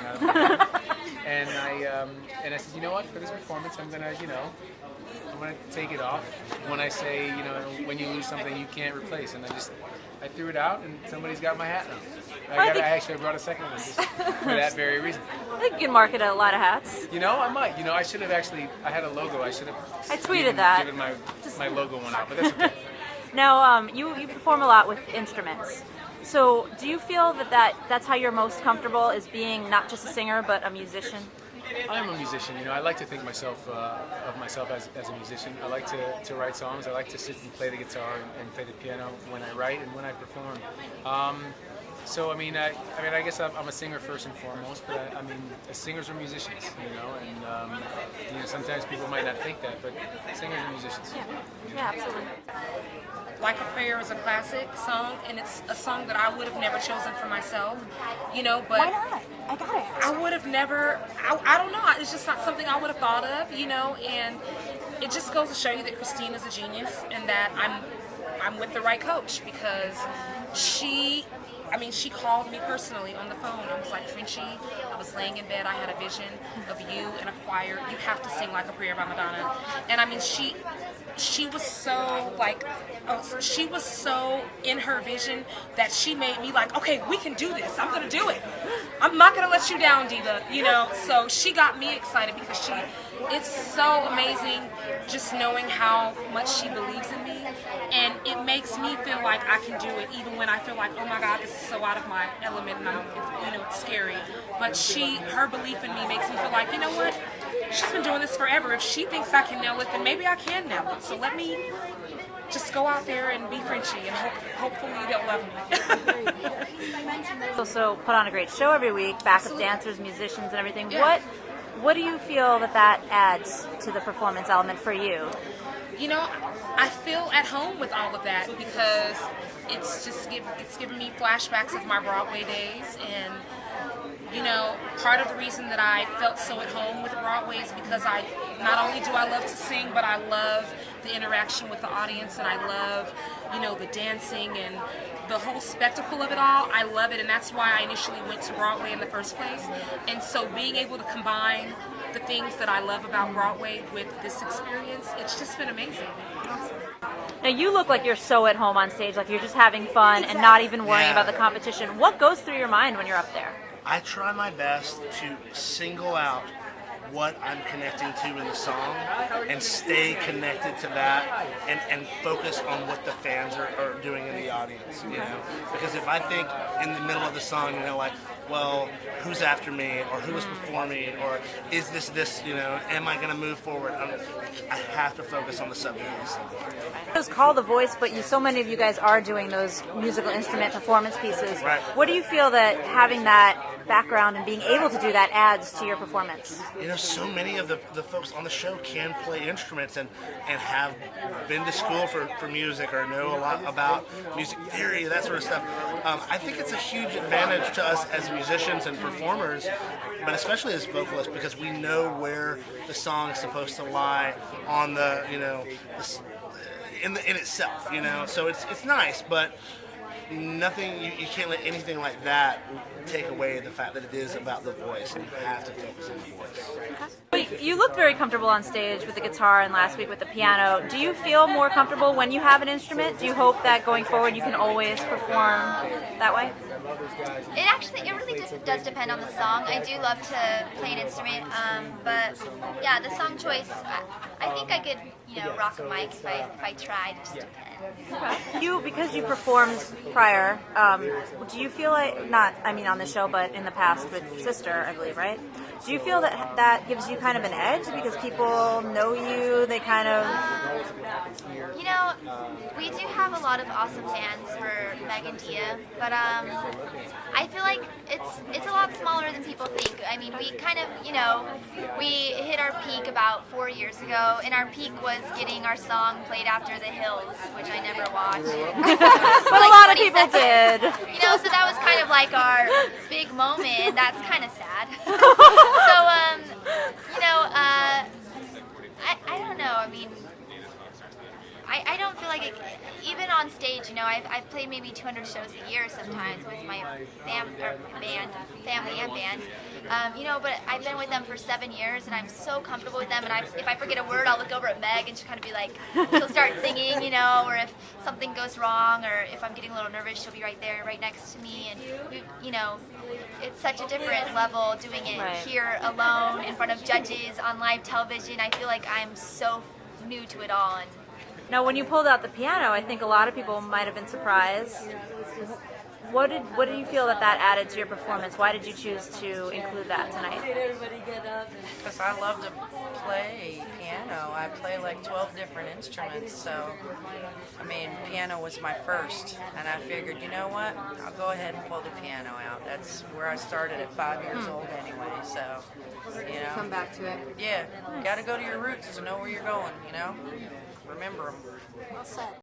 everything out of me. And I said, you know what? For this performance, I'm gonna take it off. When I say, when you lose something you can't replace, and I threw it out, and somebody's got my hat now. I actually brought a second one just for that very reason. I think you can market a lot of hats. I might. I should have actually. I had a logo. I should have. I tweeted that. Given my logo one out, but that's okay. Now, you perform a lot with instruments. So, do you feel that's how you're most comfortable, is being not just a singer but a musician? I'm a musician. I like to think of myself as a musician. I like to write songs. I like to sit and play the guitar and play the piano when I write and when I perform. So I guess I'm a singer first and foremost, but singers are musicians, and sometimes people might not think that, but singers are musicians. Yeah, absolutely. Like a Prayer is a classic song, and it's a song that I would have never chosen for myself, but why not? I got it. I would have never. I don't know. It's just not something I would have thought of, and it just goes to show you that Christine is a genius, and that I'm with the right coach, because she called me personally on the phone. I was like, Frenchie, I was laying in bed. I had a vision of you in a choir. You have to sing Like a Prayer by Madonna. And she was so she was so in her vision that she made me like, okay, we can do this. I'm going to do it. I'm not going to let you down, Diva. So she got me excited, because it's so amazing just knowing how much she believes in me. And it makes me feel like I can do it, even when I feel like, oh my God, this is so out of my element, and it's scary. But her belief in me makes me feel like, you know what? She's been doing this forever. If she thinks I can nail it, then maybe I can nail it. So let me just go out there and be Frenchie, and hopefully they'll love me. Also put on a great show every week, backup dancers, musicians, and everything. Yeah. What do you feel that adds to the performance element for you? I feel at home with all of that, because it's given me flashbacks of my Broadway days. And part of the reason that I felt so at home with Broadway is because not only do I love to sing, but I love the interaction with the audience, and I love, the dancing and the whole spectacle of it all. I love it, and that's why I initially went to Broadway in the first place. And so being able to combine the things that I love about Broadway with this experience, it's just been amazing. Now, you look like you're so at home on stage, like you're just having fun and not even worrying about the competition. What goes through your mind when you're up there? I try my best to single out what I'm connecting to in the song and stay connected to that, and focus on what the fans are doing in the audience, Because if I think in the middle of the song, well, who's after me, or who is before me, or is this, am I going to move forward? I have to focus on the subject of the song. It was called The Voice, but so many of you guys are doing those musical instrument performance pieces. Right. What do you feel that having that background and being able to do that adds to your performance? So many of the folks on the show can play instruments and have been to school for music, or know a lot about music theory, that sort of stuff. I think it's a huge advantage to us as musicians and performers, but especially as vocalists, because we know where the song is supposed to lie on the, in itself, So it's nice, but nothing, you can't let anything like that take away the fact that it is about the voice, and you have to focus on the voice. But you look very comfortable on stage with the guitar, and last week with the piano. Do you feel more comfortable when you have an instrument? Do you hope that going forward you can always perform that way? It really does depend on the song. I do love to play an instrument, but yeah, the song choice, I think I could, rock a mic if I tried. It just depends. Because you performed prior, do you feel like, not, on the show, but in the past with Sister, I believe, right? Do you feel that gives you kind of an edge, because people know you, they kind of... we do have a lot of awesome fans for Meg Dia, but I feel like it's a lot smaller than people think. We kind of, we hit our peak about 4 years ago, and our peak was getting our song played after The Hills, which I never watched. But a lot of people did. So that was kind of like our big moment, and that's kind of sad. So, I don't know. I don't feel like it, even on stage, you know, I've played maybe 200 shows a year sometimes with my family and band. You know, but I've been with them for 7 years, and I'm so comfortable with them. And if I forget a word, I'll look over at Meg, and she'll kind of be like, she'll start singing, you know, or if something goes wrong, or if I'm getting a little nervous, she'll be right there, right next to me. And you know, it's such a different level doing it here alone in front of judges on live television. I feel like I'm so new to it all. And Now, when you pulled out the piano, I think a lot of people might have been surprised. What did you feel that added to your performance? Why did you choose to include that tonight? Because I love to play piano. I play like 12 different instruments, so I mean, piano was my first, and I figured, you know what, I'll go ahead and pull the piano out. That's where I started at 5 years old anyway, so, you know. Come back to it. Yeah, you gotta go to your roots to know where you're going, you know. Remember them. Well said.